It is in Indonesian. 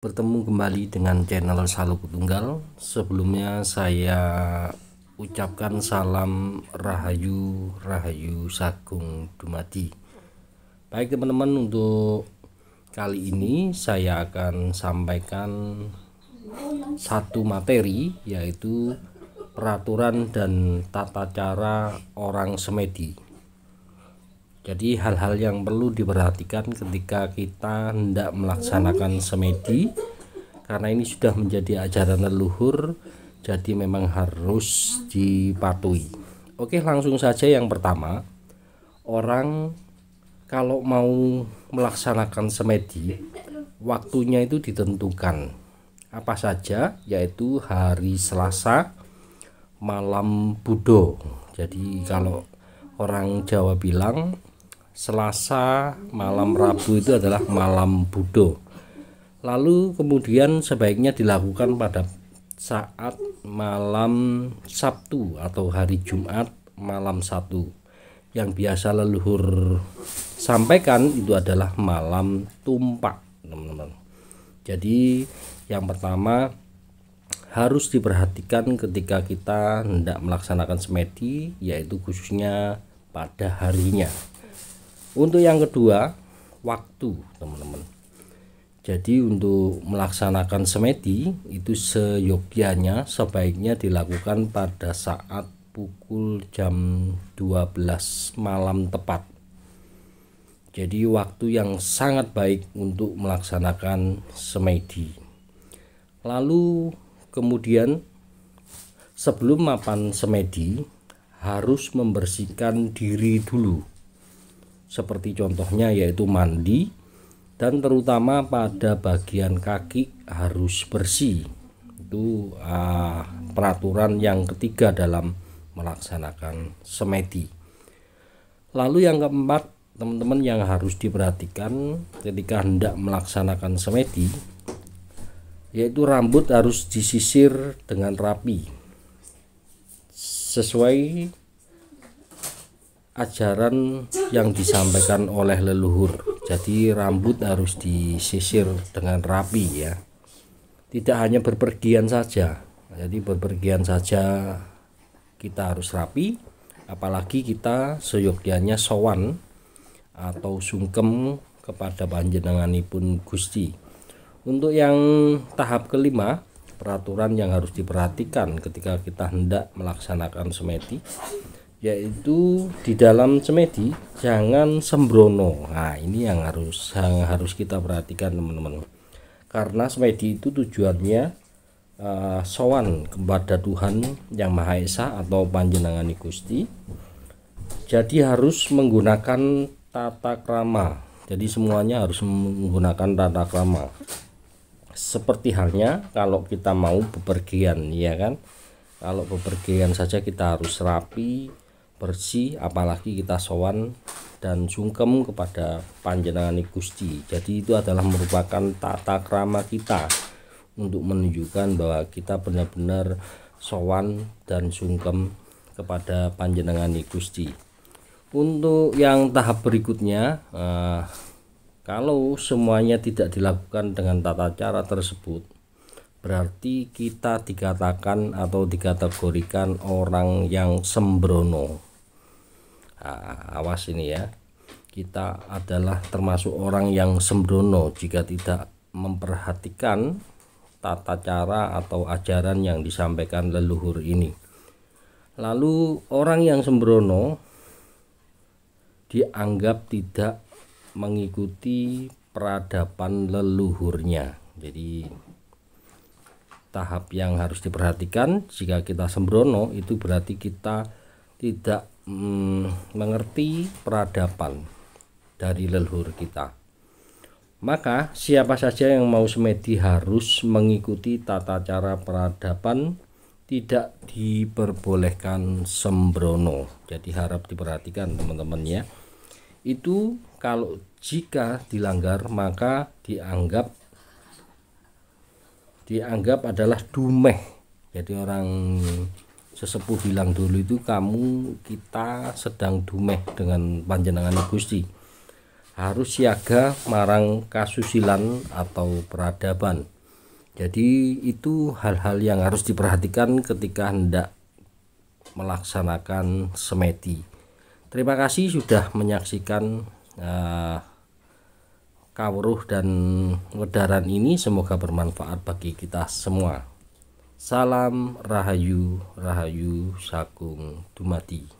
Bertemu kembali dengan channel Saluku Tunggal. Sebelumnya saya ucapkan salam Rahayu Rahayu Sagung Dumadi. Baik teman-teman, untuk kali ini saya akan sampaikan satu materi, yaitu peraturan dan tata cara orang semedi. Jadi hal-hal yang perlu diperhatikan ketika kita hendak melaksanakan semedi, karena ini sudah menjadi ajaran leluhur, jadi memang harus dipatuhi. Oke, langsung saja. Yang pertama, orang kalau mau melaksanakan semedi, waktunya itu ditentukan. Apa saja? Yaitu hari Selasa malam Budo. Jadi kalau orang Jawa bilang Selasa malam Rabu itu adalah malam Budo. Lalu kemudian sebaiknya dilakukan pada saat malam Sabtu atau hari Jumat malam Sabtu. Yang biasa leluhur sampaikan itu adalah malam tumpak, teman-teman. Jadi yang pertama harus diperhatikan ketika kita hendak melaksanakan semedi, yaitu khususnya pada harinya. Untuk yang kedua, waktu, teman-teman. Jadi untuk melaksanakan semedi itu seyogyanya sebaiknya dilakukan pada saat pukul jam 12 malam tepat. Jadi waktu yang sangat baik untuk melaksanakan semedi. Lalu kemudian sebelum mapan semedi harus membersihkan diri dulu. Seperti contohnya yaitu mandi, dan terutama pada bagian kaki harus bersih. Itu peraturan yang ketiga dalam melaksanakan semedi. Lalu yang keempat, teman-teman, yang harus diperhatikan ketika hendak melaksanakan semedi, yaitu rambut harus disisir dengan rapi sesuai ajaran yang disampaikan oleh leluhur. Jadi rambut harus disisir dengan rapi ya. Tidak hanya berpergian saja. Jadi berpergian saja kita harus rapi, apalagi kita seyogyanya sowan atau sungkem kepada panjenenganipun Gusti. Untuk yang tahap kelima, peraturan yang harus diperhatikan ketika kita hendak melaksanakan semedi, yaitu di dalam semedi jangan sembrono. Nah, ini yang harus kita perhatikan, teman-teman. Karena semedi itu tujuannya sowan kepada Tuhan Yang Maha Esa atau panjenengani Gusti. Jadi harus menggunakan tata krama. Jadi semuanya harus menggunakan tata krama. Seperti halnya kalau kita mau bepergian, ya kan? Kalau bepergian saja kita harus rapi, bersih, apalagi kita sowan dan sungkem kepada panjenengani Gusti. Jadi itu adalah merupakan tata krama kita untuk menunjukkan bahwa kita benar-benar sowan dan sungkem kepada panjenengani Gusti. Untuk yang tahap berikutnya, kalau semuanya tidak dilakukan dengan tata cara tersebut, berarti kita dikatakan atau dikategorikan orang yang sembrono. Awas ini ya, kita adalah termasuk orang yang sembrono jika tidak memperhatikan tata cara atau ajaran yang disampaikan leluhur ini. Lalu orang yang sembrono dianggap tidak mengikuti peradaban leluhurnya. Jadi tahap yang harus diperhatikan, jika kita sembrono itu berarti kita tidak mengerti peradaban dari leluhur kita. Maka siapa saja yang mau semedi harus mengikuti tata cara peradaban, tidak diperbolehkan sembrono. Jadi harap diperhatikan, teman-teman ya. Itu kalau jika dilanggar maka dianggap adalah dumeh. Jadi orang sesepuh bilang dulu itu, kita sedang dumeh dengan panjenengan Gusti. harus siaga marang kasusilan atau peradaban. Jadi itu hal-hal yang harus diperhatikan ketika hendak melaksanakan semedi. Terima kasih sudah menyaksikan kawruh dan wedaran ini, semoga bermanfaat bagi kita semua. Salam Rahayu, Rahayu Sakung Dumadi.